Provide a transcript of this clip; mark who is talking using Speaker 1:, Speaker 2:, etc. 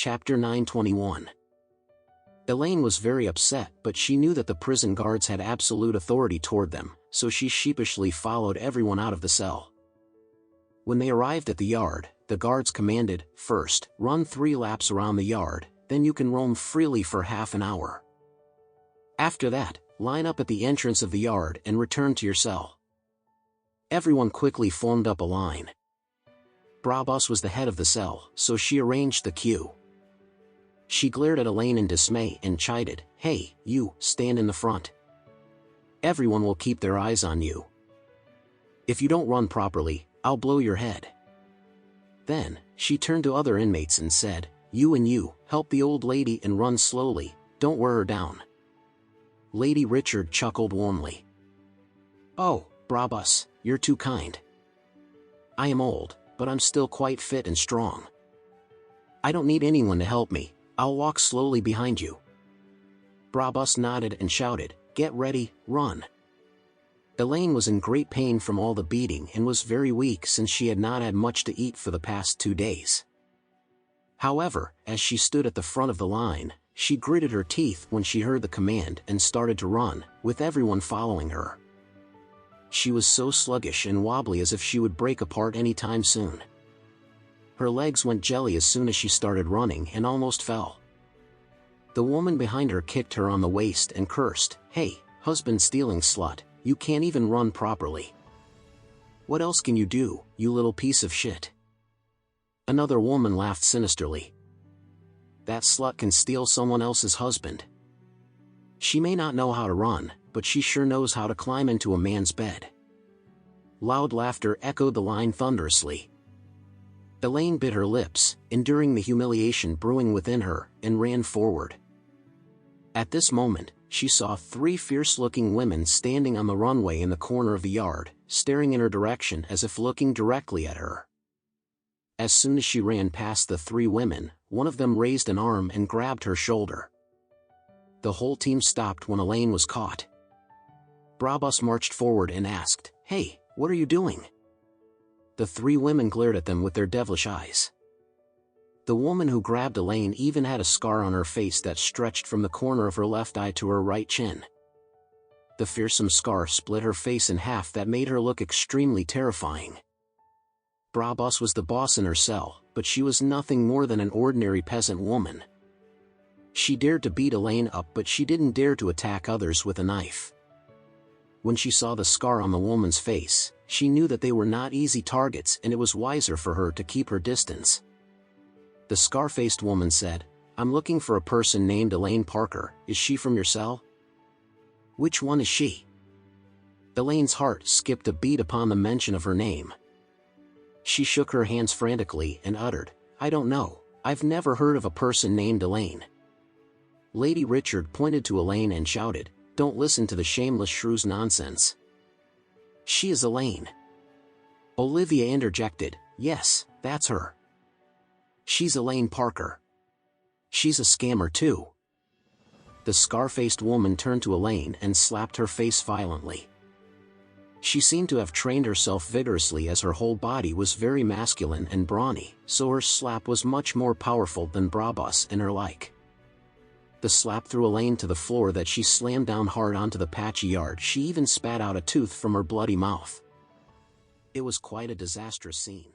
Speaker 1: Chapter 921. Elaine was very upset, but she knew that the prison guards had absolute authority toward them, so she sheepishly followed everyone out of the cell. When they arrived at the yard, the guards commanded, "First, run 3 laps around the yard, then you can roam freely for half an hour. After that, line up at the entrance of the yard and return to your cell." Everyone quickly formed up a line. Brabus was the head of the cell, so she arranged the queue. She glared at Elaine in dismay and chided, "Hey, you, stand in the front. Everyone will keep their eyes on you. If you don't run properly, I'll blow your head." Then, she turned to other inmates and said, "You and you, help the old lady and run slowly, don't wear her down." Lady Richard chuckled warmly. "Oh, Brabus, you're too kind. I am old, but I'm still quite fit and strong. I don't need anyone to help me, I'll walk slowly behind you." Brabus nodded and shouted, "Get ready, run." Elaine was in great pain from all the beating and was very weak since she had not had much to eat for the past 2 days. However, as she stood at the front of the line, she gritted her teeth when she heard the command and started to run, with everyone following her. She was so sluggish and wobbly as if she would break apart any time soon. Her legs went jelly as soon as she started running and almost fell. The woman behind her kicked her on the waist and cursed, "Hey, husband-stealing slut, you can't even run properly. What else can you do, you little piece of shit?" Another woman laughed sinisterly. "That slut can steal someone else's husband. She may not know how to run, but she sure knows how to climb into a man's bed." Loud laughter echoed the line thunderously. Elaine bit her lips, enduring the humiliation brewing within her, and ran forward. At this moment, she saw 3 fierce-looking women standing on the runway in the corner of the yard, staring in her direction as if looking directly at her. As soon as she ran past the 3 women, one of them raised an arm and grabbed her shoulder. The whole team stopped when Elaine was caught. Brabus marched forward and asked, "Hey, what are you doing?" The 3 women glared at them with their devilish eyes. The woman who grabbed Elaine even had a scar on her face that stretched from the corner of her left eye to her right chin. The fearsome scar split her face in half that made her look extremely terrifying. Brabus was the boss in her cell, but she was nothing more than an ordinary peasant woman. She dared to beat Elaine up, but she didn't dare to attack others with a knife. When she saw the scar on the woman's face, she knew that they were not easy targets and it was wiser for her to keep her distance. The scar-faced woman said, "I'm looking for a person named Elaine Parker. Is she from your cell?" "Which one is she?" Elaine's heart skipped a beat upon the mention of her name. She shook her hands frantically and uttered, "I don't know, I've never heard of a person named Elaine." Lady Richard pointed to Elaine and shouted, "Don't listen to the shameless shrew's nonsense. She is Elaine." Olivia interjected, "Yes, that's her. She's Elaine Parker. She's a scammer too." The scar-faced woman turned to Elaine and slapped her face violently. She seemed to have trained herself vigorously as her whole body was very masculine and brawny, so her slap was much more powerful than Brabus and her like. The slap threw Elaine to the floor that she slammed down hard onto the patchy yard. She even spat out a tooth from her bloody mouth. It was quite a disastrous scene.